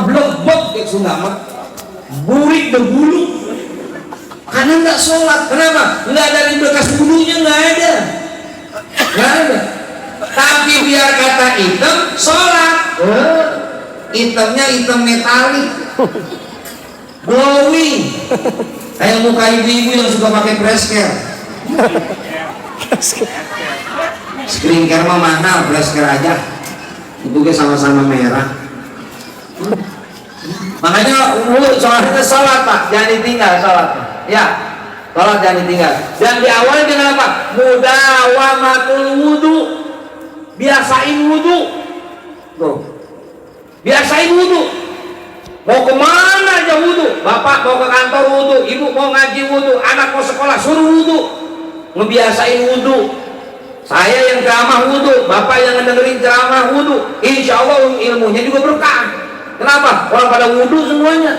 Blebek kayak Sunda mah, burik debulu, karena nggak sholat. Kenapa? Nggak ada di bekas bulunya, nggak ada. Tapi biar kata hitam, sholat. Hitamnya hitam metalik, glowing. Kayak muka ibu-ibu yang suka pakai fresh care. Screen care mah mahal, fresh care aja. Itu ke sama-sama merah. Makanya sholatnya sholat Pak, jangan ditinggal sholat. Ya, sholat jangan ditinggal. Dan diawali dengan apa? Mudawamatul wudu. Biasain wudu. Tuh. Biasain wudu. Mau kemana aja wudu? Bapak mau ke kantor wudu, ibu mau ngaji wudu, anak mau sekolah suruh wudu. Ngebiasain wudu. Saya yang ceramah wudu, bapak yang ngedengerin ceramah wudu. Insya Allah ilmunya juga berkah. Kenapa? Orang pada wudu semuanya.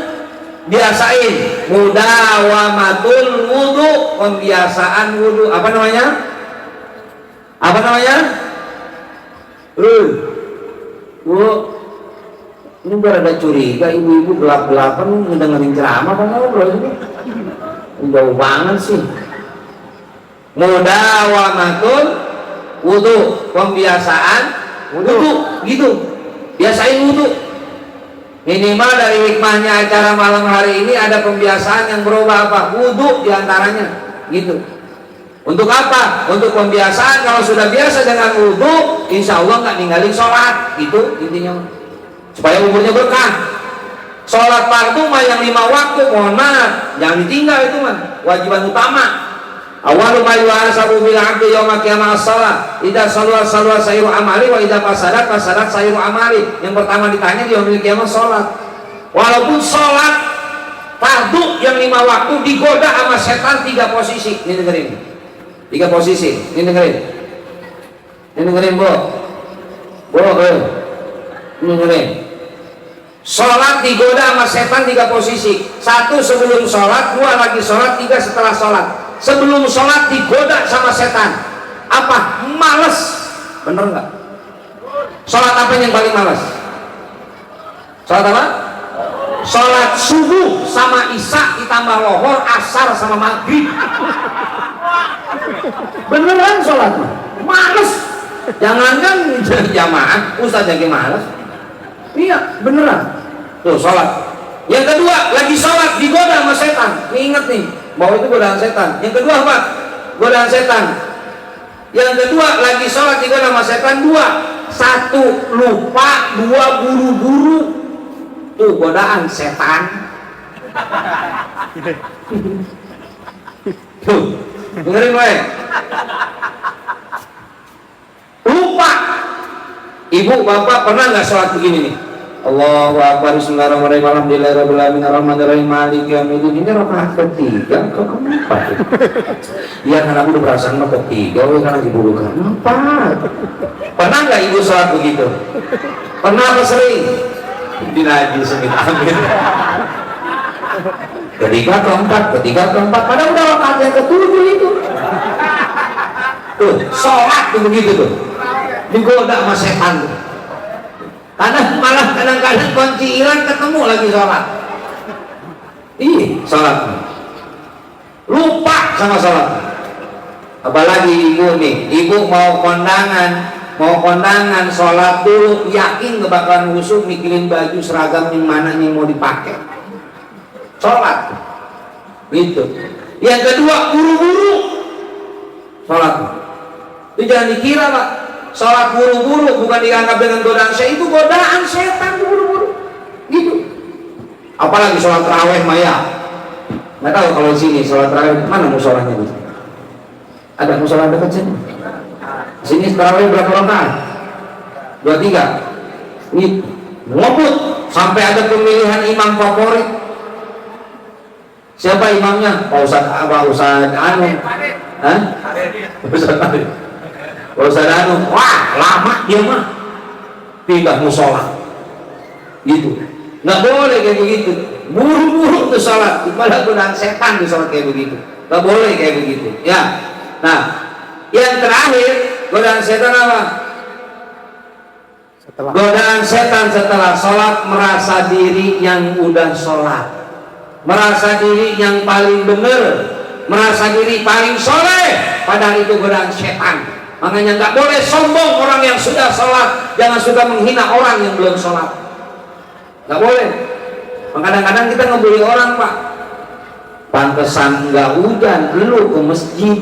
Biasain mudawamatul wudu, pembiasaan wudu. Apa namanya? Apa namanya? Bu, ini berada curiga ibu-ibu gelap-gelapan ngedengerin ceramah apa ngobrol ini? Jauh banget sih. Mudawamatul wudu, pembiasaan wudu, gitu. Biasain wudu. Minimal dari hikmahnya acara malam hari ini ada pembiasaan yang berubah apa? Wudu diantaranya, gitu. Untuk apa? Untuk pembiasaan. Kalau sudah biasa dengan wudu, insya Allah nggak ninggalin sholat, gitu intinya. Supaya umurnya berkah. Sholat fardu mah yang 5 waktu, mohon maaf, jangan ditinggal itu mah, wajiban utama. Awalu ma yuhasabu bil 'abdi yaumil qiyamah as-shalah. Idza shalla sayru amali wa idza fasadat sayru amali. Yang pertama ditanya di yaumil qiyamah salat. Walaupun salat fardu yang 5 waktu digoda sama setan 3 posisi. Ini dengerin. 3 posisi. Ini dengerin. Ini dengerin, Bu. Ini dengerin. Salat digoda sama setan 3 posisi. 1 sebelum salat, 2 lagi salat, 3 setelah salat. Sebelum sholat digoda sama setan. Apa? Males. Bener nggak? Sholat apa yang paling males? Sholat apa? Sholat subuh sama isya ditambah lohor, asar sama maghrib. Beneran sholat? Males. Jangankan jamaah, ustaz yang males. Iya, beneran. Tuh sholat. Yang kedua, lagi sholat digoda sama setan. Nih, inget nih, bahwa itu godaan setan. Yang kedua apa? Godaan setan. Yang kedua, lagi sholat digoda sama setan. 2, 1 lupa, 2 buru-buru. Tuh godaan setan. Tuh, dengerin gue. Lupa. Ibu, bapak pernah nggak sholat begini nih? Allahu Akbar, bismillahirrahmanirrahim, alhamdulillahirabbil alamin, arrahmanirrahim, maliki yaumiddin. Ini rakaat ketiga atau keempat? Iya, karena aku udah perasaan mah ketiga, karena dulu keempat. Pernah nggak ibu sholat begitu? Pernah apa sering? Dinaji semit amin. Ketiga keempat, padahal udah rakaat yang ke-7 itu. Tuh, sholat tuh begitu tuh, digoda sama setan tuh. Karena malah kadang-kadang kunci hilang ketemu lagi sholat. Iya, sholat lupa sama sholat. Apalagi ibu nih, ibu mau kondangan sholat dulu, yakin gak bakalan khusyuk mikirin baju seragam yang mana yang mau dipakai. Sholat gitu. Yang kedua, buru-buru sholat. Itu jangan dikira Pak, sholat buru-buru bukan dianggap dengan godaan setan, itu godaan setan buru-buru gitu. Apalagi sholat tarawih maya, nggak tahu kalau di sini sholat tarawih mana musolahnya gitu. Ada musolah dekat sini? Sini tarawih berapa rakaat? 23. Ini ngobut sampai ada pemilihan imam favorit. Siapa imamnya? Pak Ustadz Anu. Hah? Ustadz Anu. Wah, lama dia mah. Pindah musola. Gitu. Nggak boleh kayak begitu. Buru-buru tuh sholat. Malah godaan setan tuh sholat kayak begitu. Nggak boleh kayak begitu. Ya. Nah, yang terakhir godaan setan apa? Godaan setan setelah sholat, merasa diri yang udah sholat, merasa diri yang paling benar, merasa diri paling soleh, padahal itu godaan setan. Makanya nggak boleh sombong orang yang sudah sholat, jangan suka menghina orang yang belum sholat, nggak boleh. Kadang-kadang kita ngebully orang, Pak, pantesan nggak hujan lu ke masjid,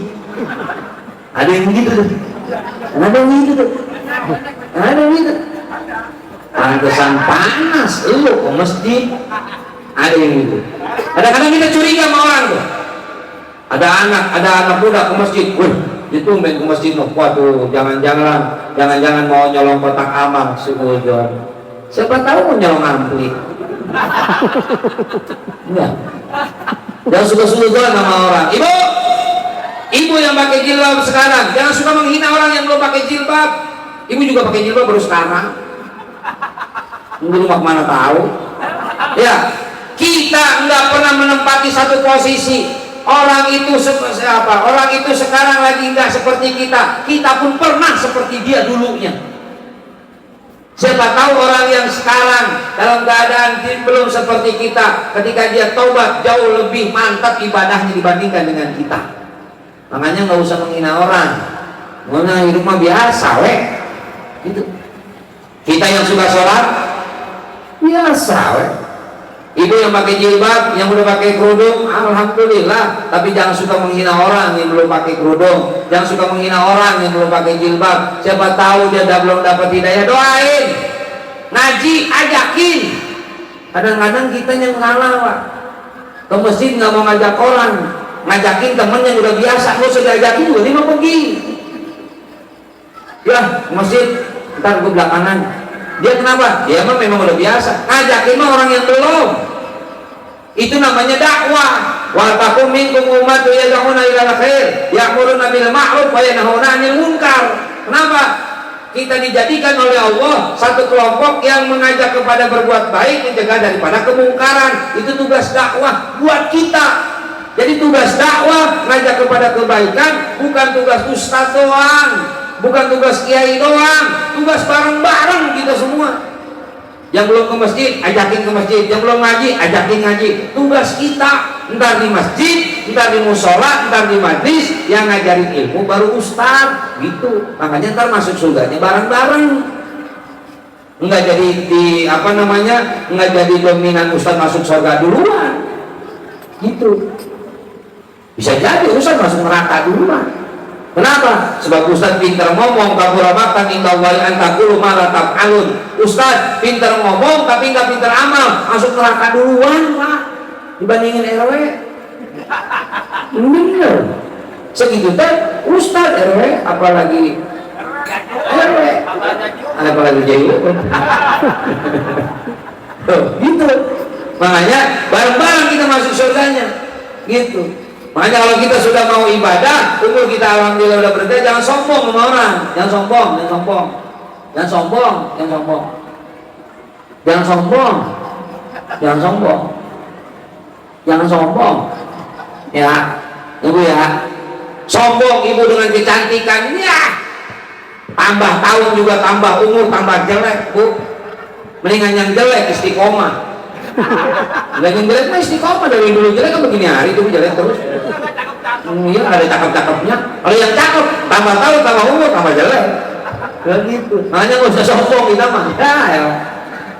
ada yang gitu tuh, ada yang gitu tuh, ada yang gitu. Pantesan panas lu ke masjid, ada yang gitu. Kadang-kadang kita curiga sama orang tuh, ada anak muda ke masjid, wih, itu main ke masjid, waduh, jangan-jangan mau nyolong kotak amal, seujon. Siapa tahu mau nyolong ampli. Enggak. Jangan suka-suka sama orang. Ibu yang pakai jilbab sekarang, jangan suka menghina orang yang belum pakai jilbab. Ibu juga pakai jilbab baru sekarang. Dulu mana tahu. Ya, kita nggak pernah menempati satu posisi. Orang itu seperti apa? Orang itu sekarang lagi nggak seperti kita. Kita pun pernah seperti dia dulunya. Siapa tahu orang yang sekarang dalam keadaan belum seperti kita, ketika dia taubat jauh lebih mantap ibadahnya dibandingkan dengan kita. Makanya nggak usah menghina orang. Mana hidup mah biasa, weh. Gitu. Kita yang suka sholat biasa, weh. Ibu yang pakai jilbab, yang udah pakai kerudung, alhamdulillah. Tapi jangan suka menghina orang yang belum pakai kerudung, jangan suka menghina orang yang belum pakai jilbab. Siapa tahu dia belum dapat hidayah, doain, ngaji, ajakin. Kadang-kadang kita yang ngalah, Pak, ke masjid nggak mau ngajak orang, ngajakin temen yang udah biasa, nggak usah diajakin juga, dia mau pergi. Ya, ke masjid, ntar gue belakangan. Dia kenapa? Dia memang udah biasa. Ngajakin orang yang belum. Itu namanya dakwah. Wa takum minkum ummatun yad'una ilal khair, ya'muruna bil ma'ruf wa yanhauna 'anil munkar. Kenapa? Kita dijadikan oleh Allah satu kelompok yang mengajak kepada berbuat baik, mencegah daripada kemungkaran. Itu tugas dakwah buat kita. Jadi tugas dakwah ngajak kepada kebaikan, bukan tugas ustaz doang. Bukan tugas kiai doang, tugas bareng-bareng kita semua. Yang belum ke masjid, ajakin ke masjid. Yang belum ngaji, ajakin ngaji. Tugas kita, entar di masjid, entar di musola, entar di majlis. Yang ngajarin ilmu baru ustaz, gitu. Makanya ntar masuk surganya bareng-bareng. Enggak jadi enggak jadi dominan ustaz masuk surga duluan. Gitu. Bisa jadi ustaz masuk neraka duluan. Kenapa? Sebab Ustaz pintar ngomong, kabura maktan indallahi an taqulu ma la taf'alun. Ustaz pintar ngomong tapi nggak pintar amal, masuk neraka duluan, Pak, dibandingin RW. Bener. Segitu teh Ustaz RW, apalagi RW, apalagi jadi. Gitu. Makanya bareng-bareng kita masuk surganya. Gitu. Makanya kalau kita sudah mau ibadah, umur kita alhamdulillah udah berada, jangan sombong sama orang, jangan sombong, jangan sombong, ya, ibu ya, sombong ibu dengan kecantikan, ya, tambah tahun juga tambah umur tambah jelek, Bu, mendingan yang jelek istiqomah. Lagi jelek mah istiqomah, dari dulu jelek kan begini hari itu jelek terus. Iya, ada cakep-cakepnya. Kalau yang cakep tambah tahun tambah umur tambah jelek. Begitu. Makanya nggak usah sombong kita mah. Ya.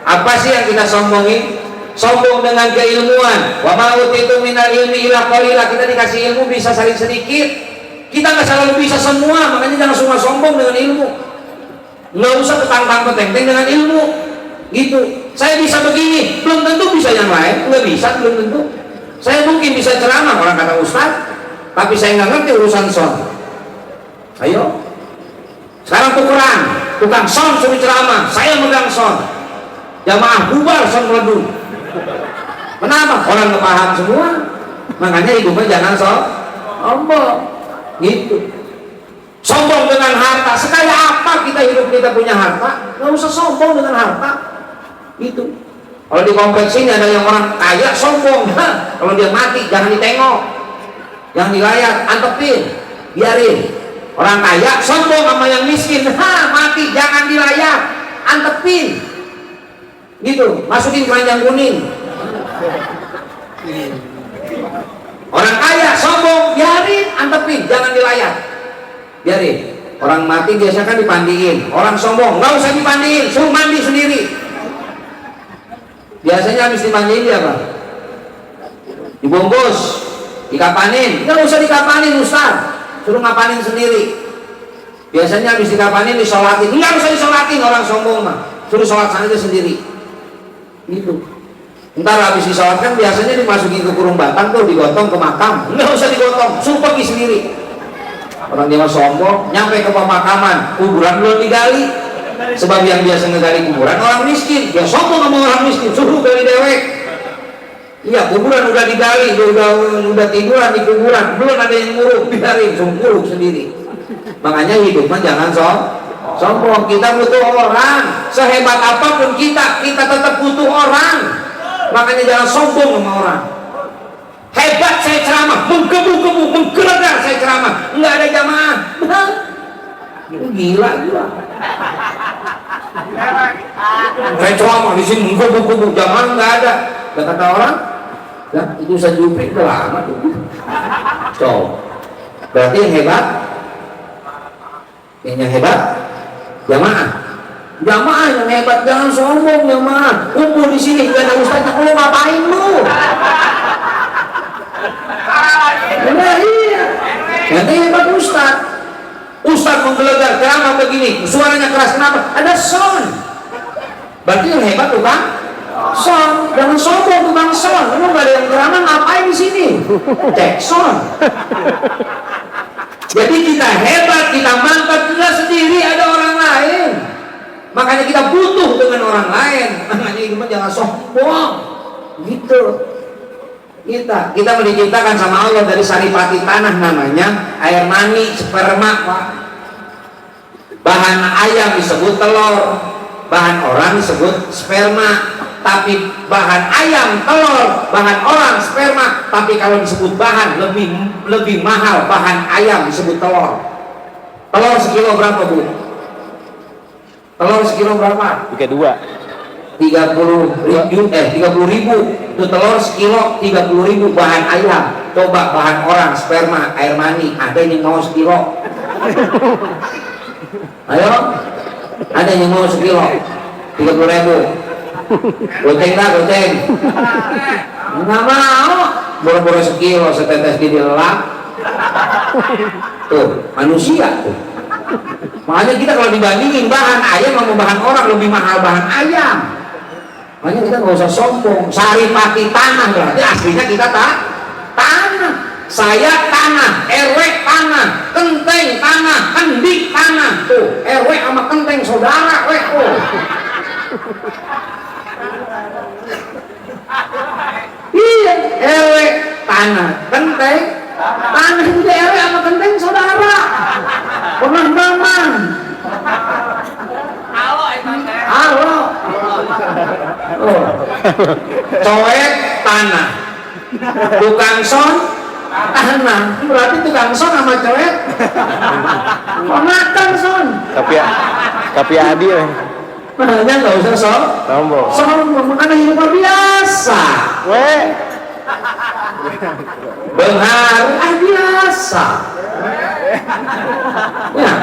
Apa sih yang kita sombongin? Sombong dengan keilmuan. Wa ma utitu minal ilmi illa qalila. Kita dikasih ilmu bisa saling sedikit. Kita nggak selalu bisa semua. Makanya jangan semua sombong dengan ilmu. Nggak usah ketang-tang-keteng dengan ilmu. Gitu. Saya bisa begini, belum tentu bisa yang lain, nggak bisa, belum tentu. Saya mungkin bisa ceramah, orang kata Ustaz, tapi saya nggak ngerti urusan son. Ayo, sekarang tukang son suruh ceramah, saya megang son, jamaah bubar son meledung. Kenapa? Orang nggak paham semua, makanya hidupnya jangan sombong, gitu. Sombong dengan harta, sekaya apa kita hidup kita punya harta, nggak usah sombong dengan harta. Itu kalau di kompleks ini ada yang orang kaya sombong, kalau dia mati jangan ditengok, jangan dilayat, antepin, biarin. Orang kaya sombong sama yang miskin, mati jangan dilayat, antepin gitu, masukin keranjang kuning. Orang kaya sombong, biarin, antepin, jangan dilayat, biarin. Orang mati biasa kan dipandiin, orang sombong nggak usah dipandiin, suruh mandi sendiri. Biasanya habis dimandiin dia apa? Dibungkus, dikapanin, nggak usah dikapanin Ustaz, suruh ngapanin sendiri. Biasanya habis dikapanin disolatin, nggak usah disolatin, orang sombong mah, suruh sholat saja sendiri. Gitu. Ntar habis disolatkan biasanya dimasukin ke kurung batang tuh, digotong ke makam, nggak usah digotong, suruh pergi sendiri. Orang dia sombong, nyampe ke pemakaman, kuburan belum digali. Sebab yang biasa ngegali kuburan orang miskin, dia sombong sama orang miskin, suruh gali dewek. Iya, kuburan udah digali, udah tiduran di kuburan, belum ada yang nguruk, biarin, nguruk sendiri. Makanya hidup mah jangan sombong. Kita butuh orang, sehebat apapun kita tetap butuh orang. Makanya jangan sombong sama orang. Hebat saya ceramah, menggebu-gebu, menggelegar saya ceramah, nggak ada jamaah. Gila. Saya ceramah di sini menggebu-gebu, jamaah nggak ada. Dan kata orang, ya itu saya juprik udah lama tuh. Berarti yang hebat, jamaah yang hebat, jangan sombong jamaah. Kumpul di sini, gak ada ustaznya, lu ngapain lu? Benar, iya. Nanti hebat Ustaz menggelegar ceramah begini, suaranya keras, kenapa? Ada sound. Berarti yang hebat tukang sound. Jangan sombong tukang sound. Lu gak ada yang ceramah, ngapain di sini? Cek sound. Jadi kita hebat, kita mantap, kita sendiri, ada orang lain. Makanya kita butuh dengan orang lain. Makanya itu jangan sombong. Gitu. Kita diciptakan sama Allah dari saripati tanah, namanya air mani, sperma, Pak. Bahan ayam disebut telur, bahan orang disebut sperma. Tapi bahan ayam telur, bahan orang sperma. Tapi kalau disebut bahan lebih mahal, bahan ayam disebut telur. Telur sekilo berapa, Bu? Telur sekilo berapa? 30.000. Itu telur sekilo 30.000, bahan ayam. Coba bahan orang sperma, air mani, ada yang mau sekilo? Ayo, ada yang mau sekilo? 30.000. Goceng. Nggak mau. Boro-boro sekilo, setetes di lelap. Tuh, manusia tuh. Makanya kita kalau dibandingin bahan ayam sama bahan orang, lebih mahal bahan ayam. Makanya kita nggak usah sombong. Saripati tanah, berarti aslinya kita tanah. Saya tanah, RW tanah, kenteng tanah, kendik tanah. Tuh, RW sama kenteng saudara, oh. Iya, RW tanah, kenteng tanah, itu RW sama kenteng saudara. Teman-teman. Halo. Oh. Coek tanah, tukang son tanah. Berarti tukang son sama coek ponakan son. Tapi adil. Makanya nggak usah sombong. Makanya hidup luar biasa. Benar, biasa. Ya.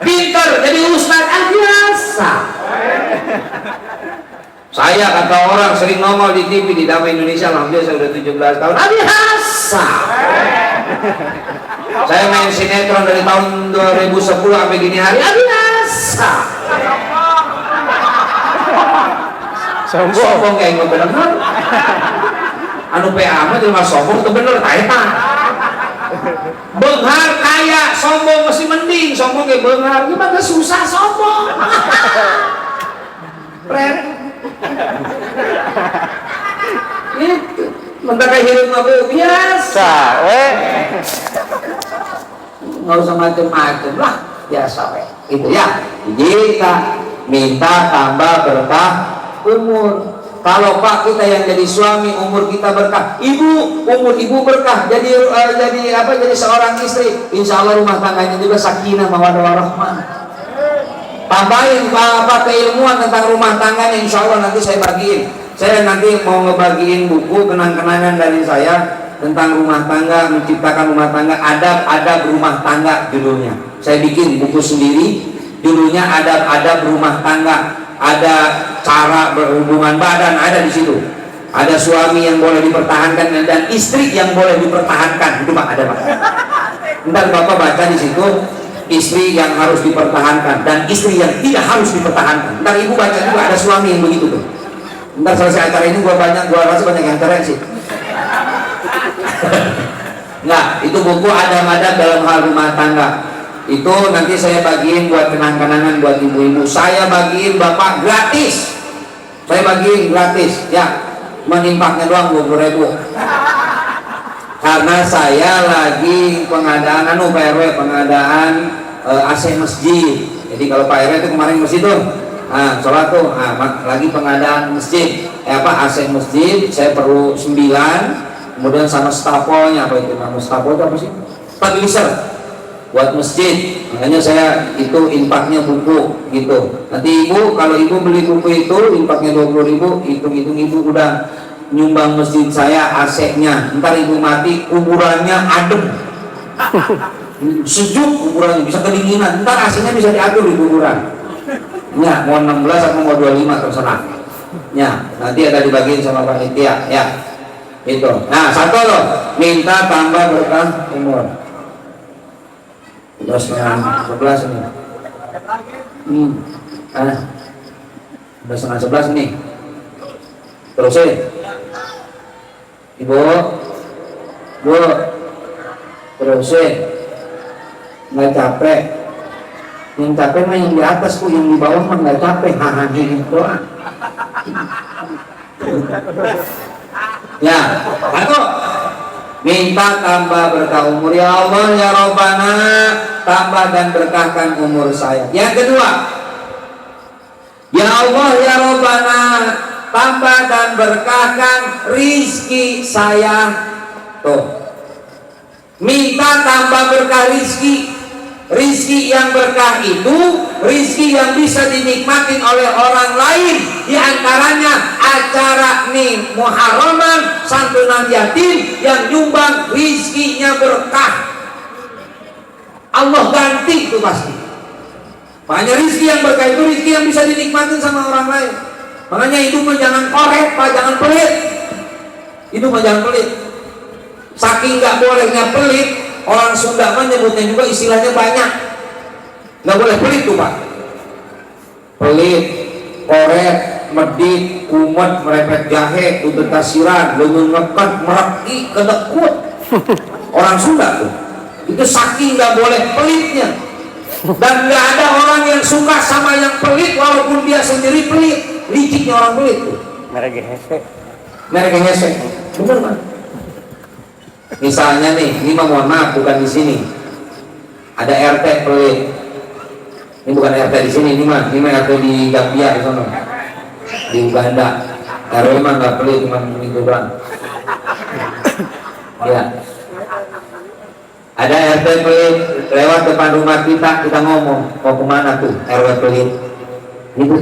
Pintar jadi ustaz, biasa. Saya kata orang sering nongol di TV di Damai Indonesia, alhamdulillah saya udah 17 tahun, biasa. Saya main sinetron dari tahun 2010 sampai gini hari, biasa. Sombong kayak nggak bener. Anu PA mah cuma sombong itu bener, taeta. Benghar kaya, sombong masih mending. Sombong kayak benghar, gimana susah sombong. Itu mentaka hidup mah biasa. Nggak usah macem-macem lah, biasa itu ya. Kita minta tambah berkah umur. Kalau Pak kita yang jadi suami, umur kita berkah. Ibu, umur ibu berkah. Jadi seorang istri, insya Allah rumah tangganya juga sakinah mawaddah warahmah. tambahin apa keilmuan tentang rumah tangganya, insya Allah nanti saya bagiin. Saya nanti mau ngebagiin buku kenang-kenangan dari saya tentang rumah tangga, menciptakan rumah tangga, adab-adab rumah tangga judulnya. Saya bikin buku sendiri, judulnya adab-adab rumah tangga. Ada cara berhubungan badan, ada di situ. Ada suami yang boleh dipertahankan dan istri yang boleh dipertahankan. Itu Pak, ada Pak. Ntar Bapak baca di situ, istri yang harus dipertahankan dan istri yang tidak harus dipertahankan. Ntar Ibu baca juga, ada suami yang begitu tuh. Ntar selesai acara ini gua rasa banyak yang acara sih. Nah, itu buku adab-adab dalam hal rumah tangga. Itu nanti saya bagiin buat kenang-kenangan buat ibu-ibu. Saya bagiin Bapak gratis. Saya bagiin gratis, ya. Menimpaknya doang 20.000. Karena saya lagi pengadaan Pak RW, pengadaan AC masjid. Jadi kalau Pak RW itu kemarin masjid tuh, sholat tuh, lagi pengadaan masjid, AC masjid. Saya perlu 9, kemudian sama stapelnya, apa itu nama stapel itu apa sih? Stabilizer buat masjid. Makanya saya itu infaknya buku gitu. Nanti Ibu, kalau Ibu beli buku itu infaknya 20.000, hitung-hitung Ibu udah nyumbang masjid saya AC-nya. Ntar Ibu mati kuburannya adem, sejuk kuburannya, bisa kedinginan. Ntar AC-nya bisa diatur di kuburan. Ya, mau 16 atau mau 25 terserah. Ya, nanti ada dibagiin sama panitia. Ya, itu. Nah, satu loh, minta tambah berkah umur. Udah setengah 11 ini. Udah setengah 11 nih. Terusin. Ibu, Bu, terusin. Nggak capek. Yang capek mah yang di atas, yang di bawah mah nggak capek. Gini doang. Ya, satu. Minta tambah berkah umur, ya Allah ya Rabbana, tambah dan berkahkan umur saya. Yang kedua, ya Allah ya Rabbana, tambah dan berkahkan rizki saya. Tuh, minta tambah berkah rizki. Rizki yang berkah itu rizki yang bisa dinikmatin oleh orang lain. Di antaranya acara nih Muharraman, santunan yatim yang nyumbang rizkinya berkah. Allah ganti itu pasti. Makanya rizki yang berkah itu rizki yang bisa dinikmatin sama orang lain. Makanya hidup mah jangan korek Pak, jangan pelit. Hidup mah jangan pelit. Saking nggak bolehnya pelit, orang Sunda menyebutnya juga istilahnya banyak. Nggak boleh pelit tuh Pak. Pelit, korek, medit, kumet, merepet jahe, udah tasiran, lengan ngekat, mereki, kedekut. Orang Sunda tuh. Itu saking nggak boleh pelitnya. Dan nggak ada orang yang suka sama yang pelit walaupun dia sendiri pelit. Liciknya orang pelit tuh. Mereka hese. Mereka hese. Bener Pak. Misalnya nih, ini mohon maaf bukan di sini. Ada RT pelit. Ini bukan RT di sini, ini mah RT di Gambia di sana. Di Uganda. RW mah nggak pelit, cuma itu doang. Ya. Ada RT pelit lewat depan rumah kita ngomong, mau kemana tuh RW pelit? Itu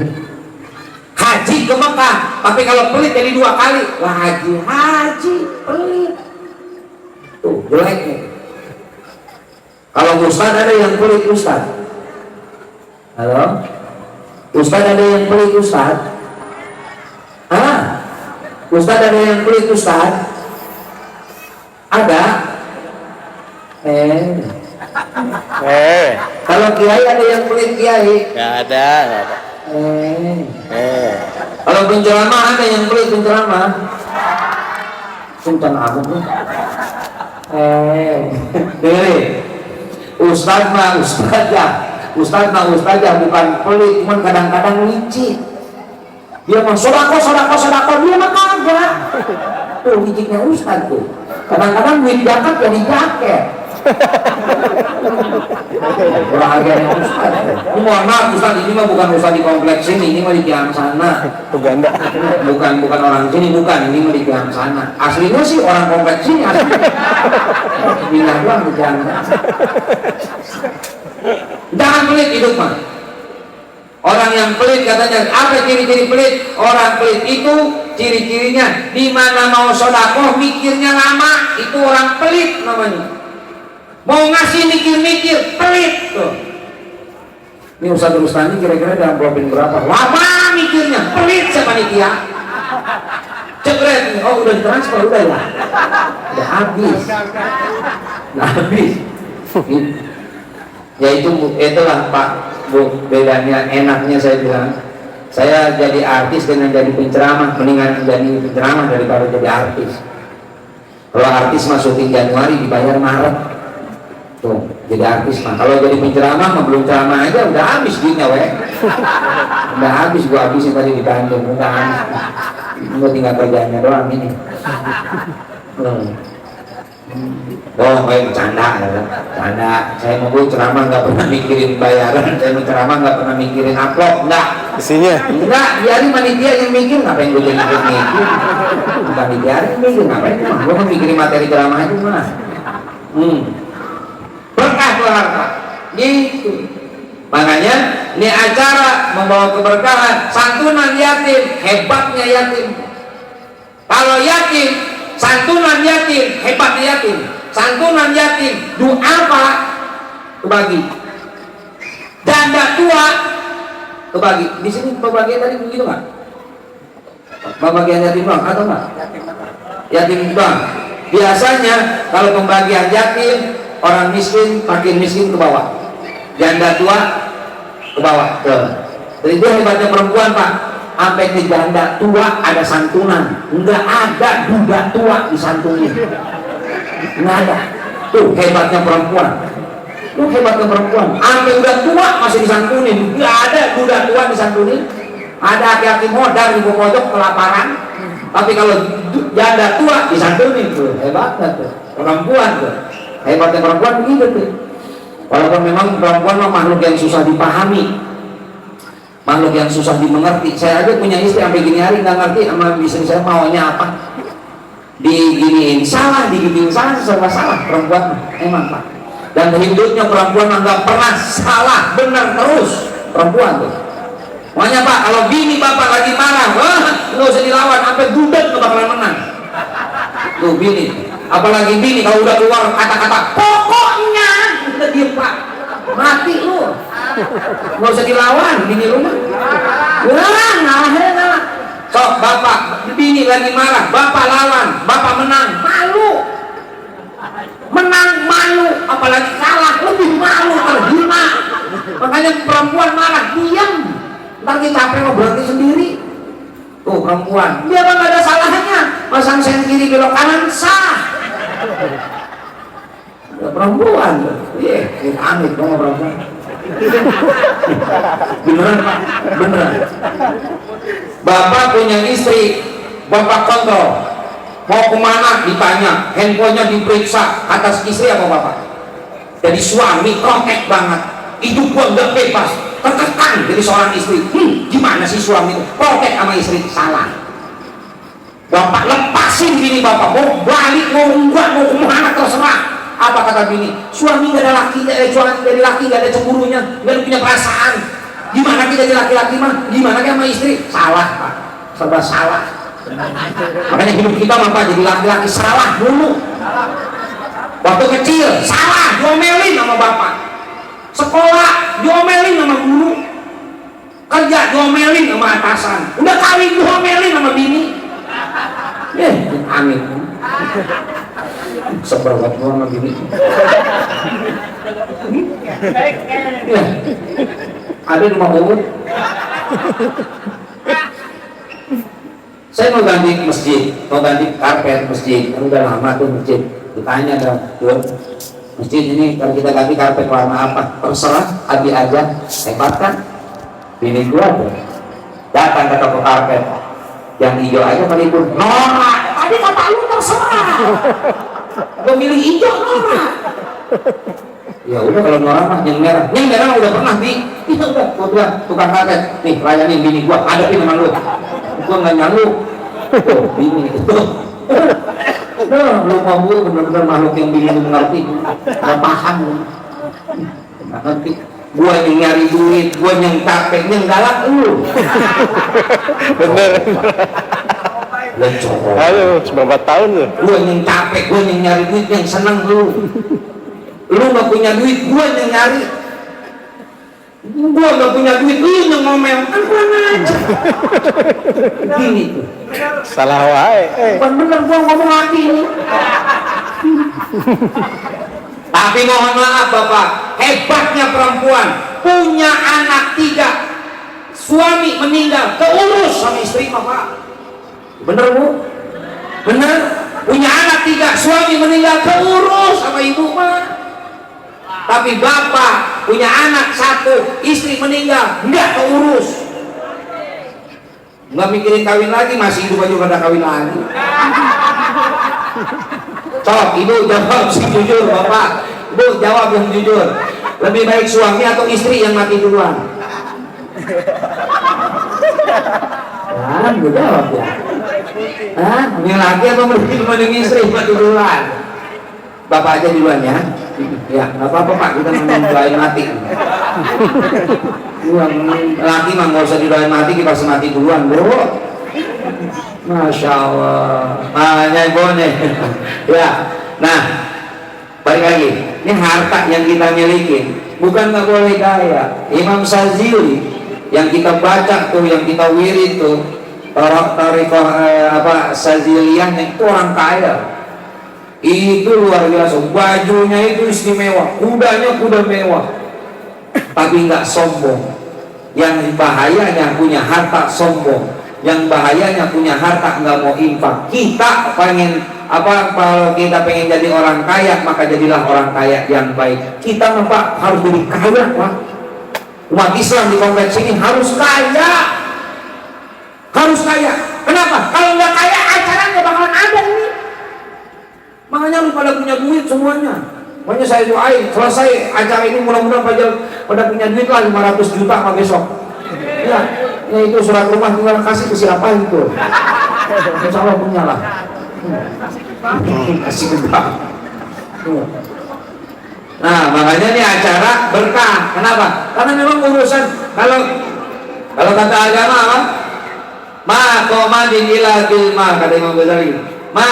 haji ke Mekah, tapi kalau pelit jadi 2 kali. Wah, haji pelit. Tuh, jeleknya. Kalau Ustaz ada yang pelit Ustaz. Halo? Ustaz ada yang pelit Ustaz? Ustaz ada yang pelit Ustaz? Ada? Kalau kiai ada yang pelit kiai? Nggak ada. Kalau penceramah ada yang pelit penceramah? Sultan Agung. Dengerin, Ustaz mah ustazah bukan pelit, cuman kadang-kadang licik. Dia mah sodako, dia mah kagak. Tuh liciknya Ustaz tuh. Kadang-kadang duit jaket jadi jaket. Bahagianya Ustaz. Ini mohon maaf Ustaz, ini mah bukan Ustaz di kompleks ini mah di Tiang sana. Uganda. Bukan orang sini, bukan, ini mah di Tiang sana. Aslinya sih orang kompleks sini aslinya. Pindah doang di Tiang sana. Jangan pelit hidup mah. Orang yang pelit katanya, apa ciri-ciri pelit? Orang pelit itu ciri-cirinya di mana mau sedekah mikirnya lama, itu orang pelit namanya. Mau ngasih mikir-mikir, pelit tuh. Ini Ustaz Rustani kira-kira dalam amplopin berapa? Lama mikirnya, pelit sama panitia. Cekret, oh udah ditransfer, udah ya. Udah habis. Udah habis. Ya itulah Pak Bu, bedanya. Enaknya saya bilang, saya jadi artis dengan jadi penceramah, mendingan jadi penceramah daripada jadi artis. Kalau artis mah syuting Januari dibayar Maret tuh, jadi artis mah. Kalau jadi penceramah mah belum ceramah aja udah habis duitnya weh. Udah habis, gua habisin tadi di Bandung, udah habis. Gua tinggal kerjanya doang ini. Oh, kayak bercanda, bercanda. Saya mau ceramah nggak pernah mikirin bayaran, saya mau ceramah nggak pernah mikirin upload, nggak. Isinya? Enggak, biarin panitia yang mikir, ngapain gue jadi mikir? Panitia yang mikir, ngapain mah? Gue mau mikirin materi ceramah itu mah. Berkah tuh harta, gitu. Makanya ini acara membawa keberkahan, santunan yatim, hebatnya yatim. Kalau yatim, santunan yatim, hebatnya yatim. Santunan yatim, doa apa? Kebagi. Janda tua, kebagi. Di sini pembagian tadi begitu nggak? Pembagian yatim bang atau nggak? Yatim bang. Biasanya kalau pembagian yatim, orang miskin, makin miskin ke bawah. Janda tua ke bawah. Jadi itu hebatnya perempuan Pak. Sampai ke janda tua ada santunan, nggak ada duda tua disantunin, nggak ada. Tuh hebatnya perempuan, tuh hebatnya perempuan. Sampai udah tua masih disantunin, nggak ada duda tua disantunin. Ada aki-aki modal di pojok kelaparan, tapi kalau janda tua disantunin tuh, hebatnya tuh perempuan tuh. Hebatnya perempuan begitu tuh. Walaupun memang perempuan makhluk yang susah dipahami, makhluk yang susah dimengerti. Saya aja punya istri sampai gini hari nggak ngerti sama istri saya maunya apa. Diginiin salah, diginiin salah, serba salah perempuan emang Pak. Dan hidupnya perempuan nggak pernah salah, benar terus perempuan tuh. Makanya Pak, kalau bini bapak lagi marah, wah nggak usah dilawan, sampai gudeg nggak bakalan menang. Tuh bini, apalagi bini kalau udah keluar kata-kata pokoknya udah diem Pak, mati lu. Nggak usah dilawan bini lu mah. Ngalah. Sok bapak bini lagi marah, bapak lawan, bapak menang, malu. Menang malu, apalagi kalah lebih malu, terhina. Makanya perempuan marah diam. Ntar kita capek mau berhenti sendiri. Tuh perempuan, dia mah nggak ada salahnya. Pasang sen kiri belok kanan sah. Ya, perempuan, iya, amit dong perempuan. Beneran Pak, beneran. Bapak punya istri, bapak kontrol. Mau kemana ditanya, handphonenya diperiksa. Atas istri apa bapak? Jadi suami protek banget, hidup gua nggak bebas, tertekan jadi seorang istri. Gimana sih suami itu? Protek sama istri, salah. Bapak lepasin bini bapak, mau balik, mau enggak, mau kemana terserah. Apa kata bini? Suami gak ada laki, suami dari laki gak ada cemburunya, gak punya perasaan. Gimana kita jadi laki-laki mah? Gimana kita sama istri? Salah Pak, serba salah. Makanya hidup kita mah Pak jadi laki-laki salah dulu. Waktu kecil salah, diomelin sama bapak. Sekolah diomelin sama guru. Kerja diomelin sama atasan. Udah kawin diomelin sama bini. Amin. Seberapa sama bini. Ya. Ada di rumah umum. Saya mau ganti masjid, mau ganti karpet masjid. Kan udah lama tuh masjid. Ditanya dong, masjid ini kalau kita ganti karpet warna apa? Terserah, Abi aja. Hebat kan? Bini gua tuh datang ke toko karpet yang hijau aja kali itu norak. Tadi kata lu terserah. Gua milih hijau norak. Ya udah kalau norak mah yang merah udah pernah di itu udah gua bilang tukang karpet nih layanin bini gua hadapin sama lu. Gua nggak nyanggup. Tuh bini itu. Lu mau bener-bener makhluk yang bini lu mengerti, nggak paham, nggak ngerti. Gua yang nyari duit, gua yang capek, yang galak lu. Bener. Dan cowok. Aduh, 94 tahun tuh. Gua yang capek, gua yang nyari duit, yang seneng lu. Lu nggak punya duit, gua yang nyari. Gua nggak punya duit, lu yang ngomel. Kan gua aja. Gini tuh. Salah wae. Bukan bener gua ngomong lagi ini. Tapi mohon maaf Bapak, hebatnya perempuan punya anak 3, suami meninggal, keurus sama istri Bapak. Bener Bu? Bener? Punya anak 3, suami meninggal, keurus sama ibu mah. Tapi Bapak punya anak 1, istri meninggal, enggak keurus. Nggak mikirin kawin lagi, masih hidup aja pada kawin lagi. Sok, ibu jawab sih jujur Bapak. Ibu jawab yang jujur. Lebih baik suami atau istri yang mati duluan? Kan gue jawab ya. Hah? Ini laki apa mending istri mati duluan? Bapak aja duluan ya. Ya, nggak apa-apa Pak, kita mendoain mati. Laki mah nggak usah didoain mati, kita pasti mati duluan, bro. Masya Allah. Nyai boneh. Ya, nah, balik lagi. Ini harta yang kita miliki, bukan nggak boleh kaya. Imam Sazili yang kita baca tuh, yang kita wirid tuh, tarikh Saziliyah itu orang kaya. Itu luar biasa, bajunya itu istimewa, kudanya kuda mewah, tapi nggak sombong. Yang bahayanya punya harta sombong, yang bahayanya punya harta nggak mau infak. Kita pengen kalau kita pengen jadi orang kaya, maka jadilah orang kaya yang baik. Kita Pak harus jadi kaya Pak. Umat Islam di kompleks ini harus kaya, harus kaya. Kenapa? Kalau nggak kaya acara nggak bakalan ada ini. Makanya lu pada punya duit semuanya. Makanya saya doain selesai acara ini mudah-mudahan pada punya duit lah 500 juta Pak besok. Ya itu surat rumah tinggal kasih ke siapa itu. Insya Allah punya lah. Kasih ke Pak. Nah makanya ini acara berkah. Kenapa? Karena memang urusan kalau kata agama apa? Ma qomadin ila bilma, kata Imam Ghazali. Ma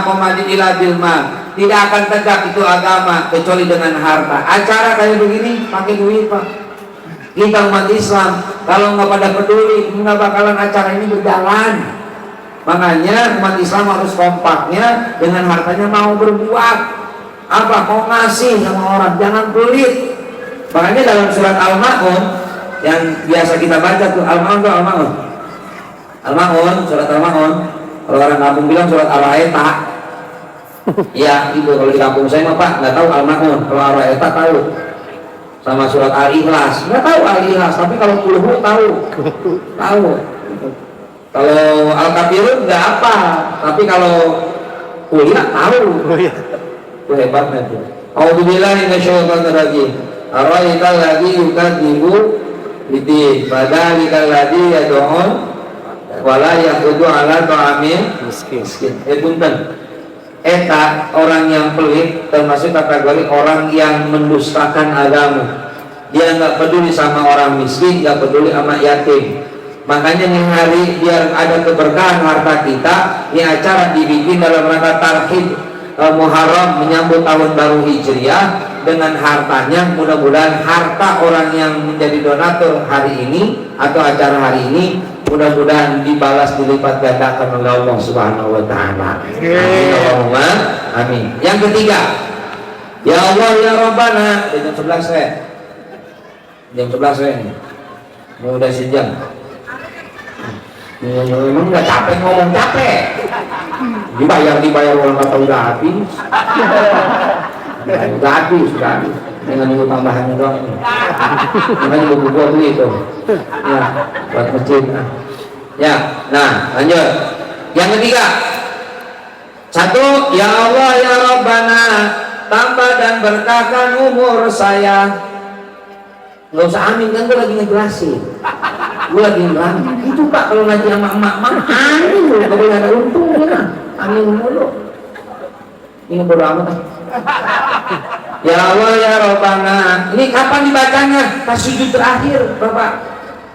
qomadin ila bilma. Tidak akan tegak itu agama kecuali dengan harta. Acara kayak begini pakai duit Pak. Kita umat Islam kalau nggak pada peduli nggak bakalan acara ini berjalan. Makanya umat Islam harus kompaknya dengan hartanya mau berbuat apa, mau ngasih sama orang, jangan pelit. Makanya dalam surat Al-Ma'un yang biasa kita baca tuh, Al-Ma'un, surat Al-Ma'un. Kalau orang kampung bilang surat Ar-Ra'eta. Ya itu kalau di kampung saya mah Pak nggak tahu Al-Ma'un, kalau Ar-Ra'eta tahu. Sama surat Al-Ikhlas nggak tahu Al-Ikhlas, tapi kalau Qul-Hu tahu. Kalau Al-Kafirun nggak apa, tapi kalau kuliah tahu. Itu hebatnya tuh. A'udzubillahi minasyaitonir rajim. Ar-ra'aital ladzi yukadzibu bidin, fadzalikal ladzi yad'un wala yaqudu ala ta'amil miskin. Punten. Eta orang yang pelit termasuk kategori orang yang mendustakan agama. Dia nggak peduli sama orang miskin, nggak peduli sama yatim. Makanya nih hari biar ada keberkahan harta kita, ini acara dibikin dalam rangka tarhib Muharram menyambut tahun baru Hijriah dengan hartanya. Mudah-mudahan harta orang yang menjadi donatur hari ini atau acara hari ini mudah-mudahan dibalas dilipat gandakan oleh Allah Subhanahu wa taala. Amin Allahumma amin. Yang ketiga, ya Allah ya Rabbana, jam 11 saya. Jam 11 saya ini. Udah sejam. Memang nggak capek ngomong, capek. Dibayar orang kata udah habis. Udah habis. Dengan nunggu tambahannya doang. Makanya buku gua tuh itu. Ya, buat masjid. Ya, nah lanjut. Yang ketiga, 1, ya Allah ya Rabbana, tambah dan berkahkan umur saya. Nggak usah amin kan, gue lagi ngejelasin. Gue lagi bilang itu Pak, kalau ngaji sama emak-emak amin loh, gak boleh ada untungnya. Amin mulu. Ini bodo amat. Ya Allah ya Rabbana. Ini kapan dibacanya? Pas sujud terakhir, Bapak.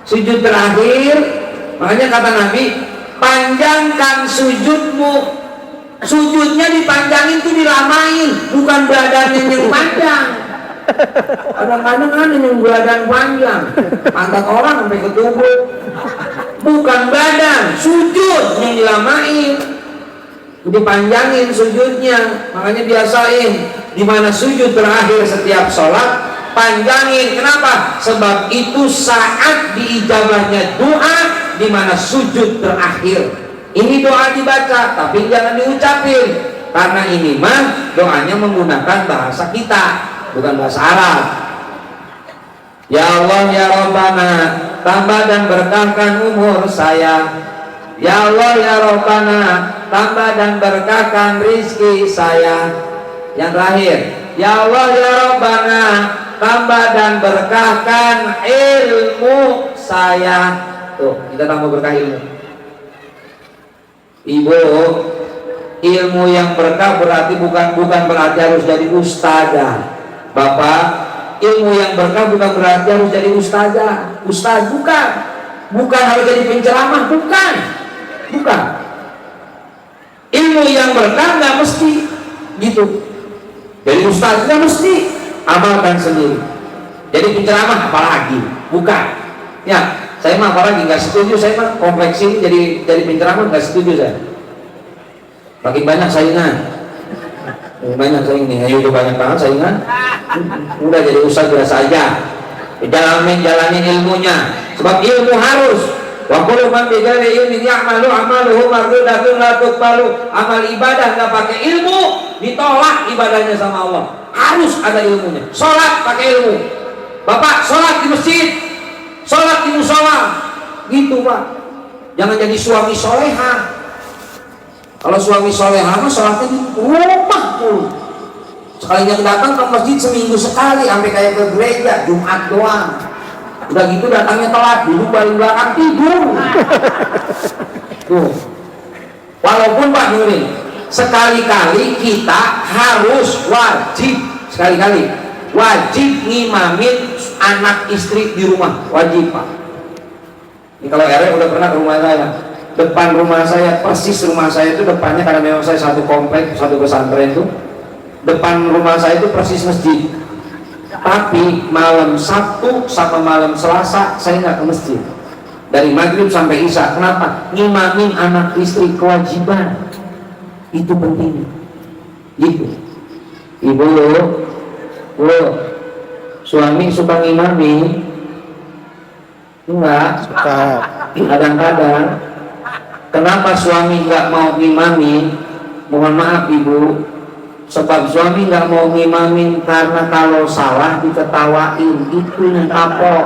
Sujud terakhir. Makanya kata Nabi, panjangkan sujudmu. Sujudnya dipanjangin tuh dilamain, bukan badannya yang panjang. Kadang-kadang ada yang badan panjang, pantat orang sampai ke tubuh. Bukan badan, sujud yang dilamain. Dipanjangin sujudnya. Makanya biasain di mana sujud terakhir setiap sholat, panjangin. Kenapa? Sebab itu saat diijabahnya doa di mana sujud terakhir. Ini doa dibaca, tapi jangan diucapin, karena ini mah doanya menggunakan bahasa kita, bukan bahasa Arab. Ya Allah ya Rabbana, tambah dan berkahkan umur saya. Ya Allah ya Rabbana, tambah dan berkahkan rizki saya. Yang terakhir, ya Allah ya Rabbana, tambah dan berkahkan ilmu saya. Tuh, kita tambah berkah ilmu. Ibu, ilmu yang berkah berarti bukan berarti harus jadi ustazah. Bapak, ilmu yang berkah bukan berarti harus jadi ustazah. Ustaz bukan harus jadi penceramah, bukan. Ilmu yang berkah nggak mesti gitu. Jadi ustaz nggak mesti, amalkan sendiri. Jadi penceramah apalagi, bukan. Ya. Saya mah apalagi nggak setuju, saya mah kompleks ini jadi penceramah nggak setuju saya. Makin banyak saingan, ayo banyak banget saingan. Udah jadi usaha biasa aja, jalanin ilmunya. Sebab ilmu harus. Wa kullu man bi ghairi ilmin ya'malu amaluhu mardudatun la tuqbalu. Amal ibadah nggak pakai ilmu ditolak ibadahnya sama Allah. Harus ada ilmunya. Sholat pakai ilmu. Bapak sholat di masjid, sholat di musola, gitu Pak. Jangan jadi suami soleha. Kalau suami soleha mah sholatnya di rumah tuh. Sekalinya datang ke masjid seminggu sekali, sampai kayak ke gereja Jumat doang. Udah gitu datangnya telat, duduk paling belakang tidur. Tuh. Walaupun Pak Nurin, sekali-kali kita harus wajib ngimamin anak istri di rumah, wajib Pak. Ini kalau RW udah pernah ke rumah saya, depan rumah saya, persis rumah saya itu depannya, karena memang saya satu komplek, satu pesantren itu, depan rumah saya itu persis masjid. Tapi malam Sabtu sama malam Selasa saya nggak ke masjid, dari maghrib sampai isya. Kenapa? Ngimamin anak istri, kewajiban. Itu penting. Gitu. Ibu, suami suka ngimami? Enggak. Suka. Kadang-kadang. Kenapa suami nggak mau ngimami? Mohon maaf Ibu, sebab suami nggak mau ngimamin karena kalau salah diketawain, itu yang kapok.